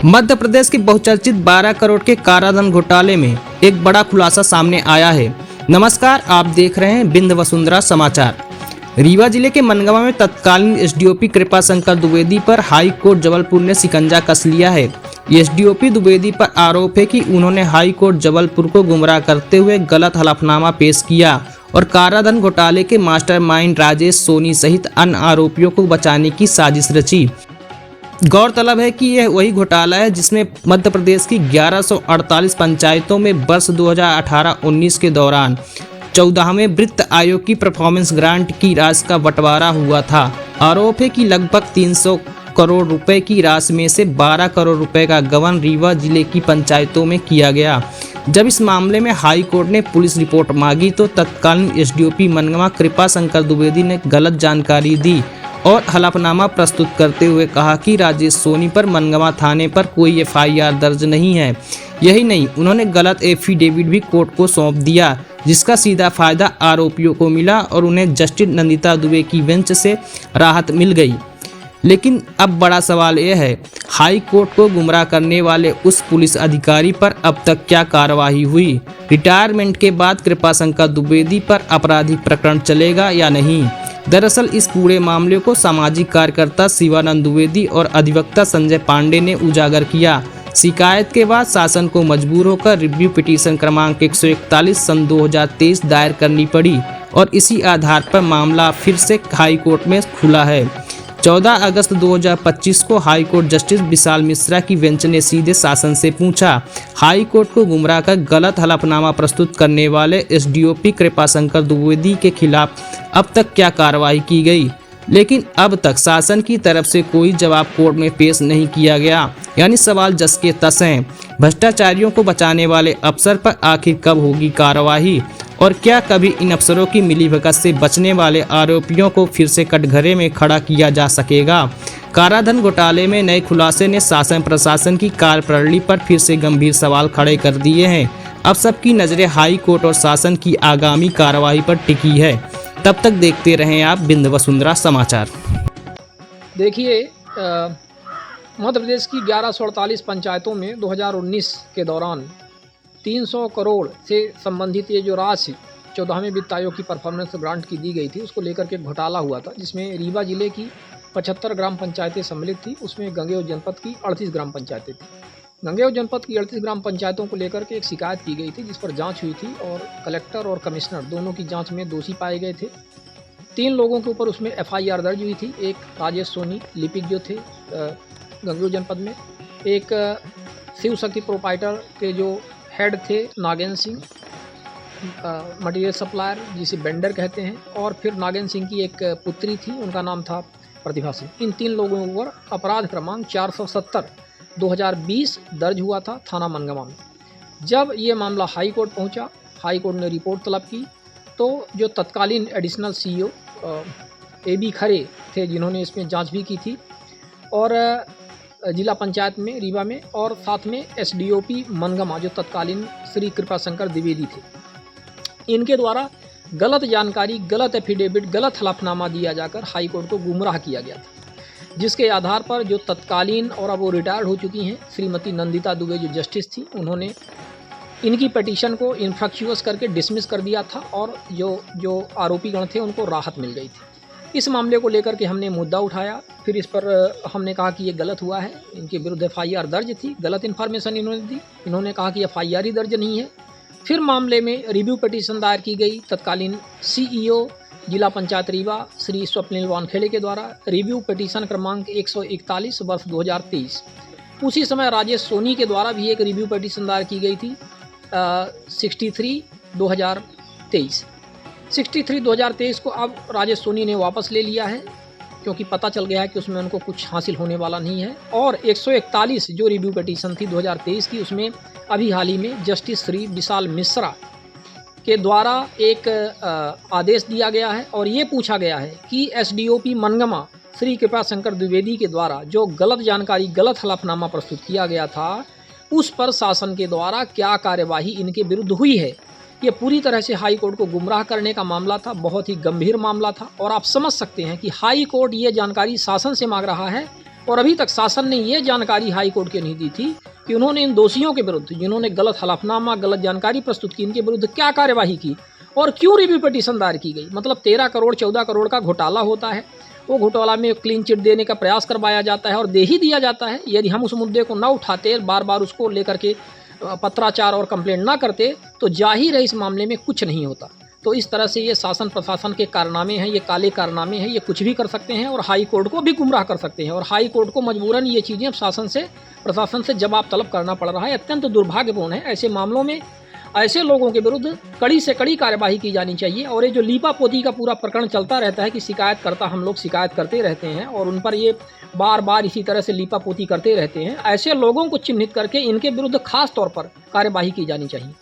मध्य प्रदेश के बहुचर्चित 12 करोड़ के काराधन घोटाले में एक बड़ा खुलासा सामने आया है। नमस्कार, आप देख रहे हैं बिंद वसुंधरा समाचार। रीवा जिले के मनगवा में तत्कालीन एसडीओपी कृपा शंकर द्विवेदी पर हाई कोर्ट जबलपुर ने शिकंजा कस लिया है। एसडीओपी द्विवेदी पर आरोप है कि उन्होंने हाई कोर्ट जबलपुर को गुमराह करते हुए गलत हलफनामा पेश किया और काराधन घोटाले के मास्टरमाइंड राजेश सोनी सहित अन्य आरोपियों को बचाने की साजिश रची। गौरतलब है कि यह वही घोटाला है जिसमें मध्य प्रदेश की 1148 पंचायतों में वर्ष 2018-19 के दौरान 14वें वित्त आयोग की परफॉर्मेंस ग्रांट की राशि का बंटवारा हुआ था। आरोप है कि लगभग 300 करोड़ रुपए की राशि में से 12 करोड़ रुपए का गबन रीवा जिले की पंचायतों में किया गया। जब इस मामले में हाई कोर्ट ने पुलिस रिपोर्ट मांगी तो तत्कालीन एसडीओपी मनगवा कृपा शंकर द्विवेदी ने गलत जानकारी दी और हलफनामा प्रस्तुत करते हुए कहा कि राजेश सोनी पर मनगवा थाने पर कोई एफआईआर दर्ज नहीं है। यही नहीं, उन्होंने गलत एफिडेविट भी कोर्ट को सौंप दिया, जिसका सीधा फायदा आरोपियों को मिला और उन्हें जस्टिस नंदिता दुबे की बेंच से राहत मिल गई। लेकिन अब बड़ा सवाल यह है, हाई कोर्ट को गुमराह करने वाले उस पुलिस अधिकारी पर अब तक क्या कार्रवाई हुई? रिटायरमेंट के बाद कृपा शंकर द्विवेदी पर आपराधिक प्रकरण चलेगा या नहीं? दरअसल इस पूरे मामले को सामाजिक कार्यकर्ता शिवानंद द्विवेदी और अधिवक्ता संजय पांडे ने उजागर किया। शिकायत के बाद शासन को मजबूर होकर रिव्यू पिटीशन क्रमांक 141 सन 2023 दायर करनी पड़ी और इसी आधार पर मामला फिर से हाई कोर्ट में खुला है। 14 अगस्त 2025 को high court justice Vishal Mishra की बेंच ने सीधे शासन से पूछा, हाई कोर्ट को गुमराह कर गलत हलफनामा प्रस्तुत करने वाले एसडीओपी कृपा शंकर द्विवेदी के खिलाफ अब तक क्या कार्रवाई की गई? लेकिन अब तक शासन की तरफ से कोई जवाब कोर्ट में पेश नहीं किया गया। यानी सवाल जस के तस हैं। भ्रष्टाचारियों को बचाने वाले अफसर पर आखिर कब होगी कार्रवाई और क्या कभी इन अफसरों की मिलीभगत से बचने वाले आरोपियों को फिर से कटघरे में खड़ा किया जा सकेगा? काराधन घोटाले में नए खुलासे ने शासन प्रशासन की कार्यप्रणाली पर फिर से गंभीर सवाल खड़े कर दिए हैं। अब सबकी नजरें हाई कोर्ट और शासन की आगामी कार्रवाई पर टिकी है। तब तक देखते रहें आप बिंद वसुंधरा समाचार। देखिए, मध्य प्रदेश की 1148 पंचायतों में 2019 के दौरान 300 करोड़ से संबंधित ये जो राशि 14वें वित्त आयोग की परफॉर्मेंस ग्रांट की दी गई थी, उसको लेकर के घोटाला हुआ था, जिसमें रीवा जिले की 75 ग्राम पंचायतें सम्मिलित थी। उसमें गंगेव जनपद की 38 ग्राम पंचायतें थी। गंगेव जनपद की 38 ग्राम पंचायतों को लेकर के एक शिकायत की गई थी, जिस पर जांच हुई थी और कलेक्टर और कमिश्नर दोनों की जांच में दोषी पाए गए थे। 3 लोगों के ऊपर उसमें एफआईआर दर्ज हुई थी। एक राजेश सोनी लिपिक जो थे गंगेव जनपद में, एक शिव शक्ति प्रोपाइटर के जो हेड थे नागेंद्र सिंह, मटेरियल सप्लायर जिसे बेंडर कहते हैं, और फिर नागेंद्र सिंह की एक पुत्री थी, उनका नाम था प्रतिभा सिंह। इन 3 लोगों के ऊपर अपराध क्रमांक 470/2020 दर्ज हुआ था थाना मनगवा में। जब ये मामला हाई कोर्ट पहुंचा, हाई कोर्ट ने रिपोर्ट तलब की, तो जो तत्कालीन एडिशनल सीईओ AB खरे थे, जिन्होंने इसमें जांच भी की थी, और जिला पंचायत में रीवा में, और साथ में एसडीओपी मनगवा जो तत्कालीन श्री कृपा शंकर द्विवेदी थे, इनके द्वारा गलत जानकारी, गलत एफिडेविट, गलत हलफनामा दिया जाकर हाई कोर्ट को गुमराह किया गया था, जिसके आधार पर जो तत्कालीन और अब वो रिटायर्ड हो चुकी हैं श्रीमती नंदिता दुबे जो जस्टिस थी, उन्होंने इनकी पिटीशन को इनफ्रक्चुअस करके डिसमिस कर दिया था और जो आरोपीगण थे उनको राहत मिल गई थी। इस मामले को लेकर के हमने मुद्दा उठाया, फिर इस पर हमने कहा कि ये गलत हुआ है, इनके विरुद्ध एफआईआर दर्ज थी, गलत इन्फॉर्मेशन इन्होंने दी, इन्होंने कहा कि एफआईआर ही दर्ज नहीं है। फिर मामले में रिव्यू पिटीशन दायर की गई तत्कालीन सीईओ जिला पंचायत रीवा श्री स्वप्निल वानखेड़े के द्वारा, रिव्यू पिटीशन क्रमांक 141 वर्ष 2023। उसी समय राजेश सोनी के द्वारा भी एक रिव्यू पिटीशन दायर की गई थी 63/2023। 63/2023 को अब राजेश सोनी ने वापस ले लिया है, क्योंकि पता चल गया है कि उसमें उनको कुछ हासिल होने वाला नहीं है। और 141 जो रिव्यू पिटीशन थी 2023 की, उसमें अभी हाल ही में जस्टिस श्री विशाल मिश्रा के द्वारा एक आदेश दिया गया है और ये पूछा गया है कि एसडीओपी मनगवा श्री कृपा शंकर द्विवेदी के द्वारा जो गलत जानकारी, गलत हलफनामा प्रस्तुत किया गया था, उस पर शासन के द्वारा क्या कार्यवाही इनके विरुद्ध हुई है। ये पूरी तरह से हाई कोर्ट को गुमराह करने का मामला था, बहुत ही गंभीर मामला था, और आप समझ सकते हैं कि हाई कोर्ट ये जानकारी शासन से मांग रहा है और अभी तक शासन ने ये जानकारी हाई कोर्ट के नहीं दी थी कि उन्होंने इन दोषियों के विरुद्ध, जिन्होंने गलत हलफनामा, गलत जानकारी प्रस्तुत की, इनके विरुद्ध क्या कार्यवाही की और क्यों रिव्यू पिटीशन दायर की गई। मतलब 13 करोड़ 14 करोड़ का घोटाला होता है, वो घोटाला में क्लीन चिट देने का प्रयास करवाया जाता है और दे ही दिया जाता है। यदि हम उस मुद्दे को ना उठाते, बार बार उसको लेकर के पत्राचार और कंप्लेंट ना करते, तो जाहिर है इस मामले में कुछ नहीं होता। तो इस तरह से ये शासन प्रशासन के कारनामे हैं, ये काले कारनामे हैं, ये कुछ भी कर सकते हैं और हाई कोर्ट को भी गुमराह कर सकते हैं और हाई कोर्ट को मजबूरन ये चीज़ें अब प्रशासन से जवाब तलब करना पड़ रहा है। अत्यंत दुर्भाग्यपूर्ण है। ऐसे मामलों में ऐसे लोगों के विरुद्ध कड़ी से कड़ी कार्यवाही की जानी चाहिए। और ये जो लीपापोती का पूरा प्रकरण चलता रहता है कि शिकायतकर्ता, हम लोग शिकायत करते रहते हैं और उन पर ये बार बार इसी तरह से लीपापोती करते रहते हैं, ऐसे लोगों को चिन्हित करके इनके विरुद्ध खास तौर पर कार्यवाही की जानी चाहिए।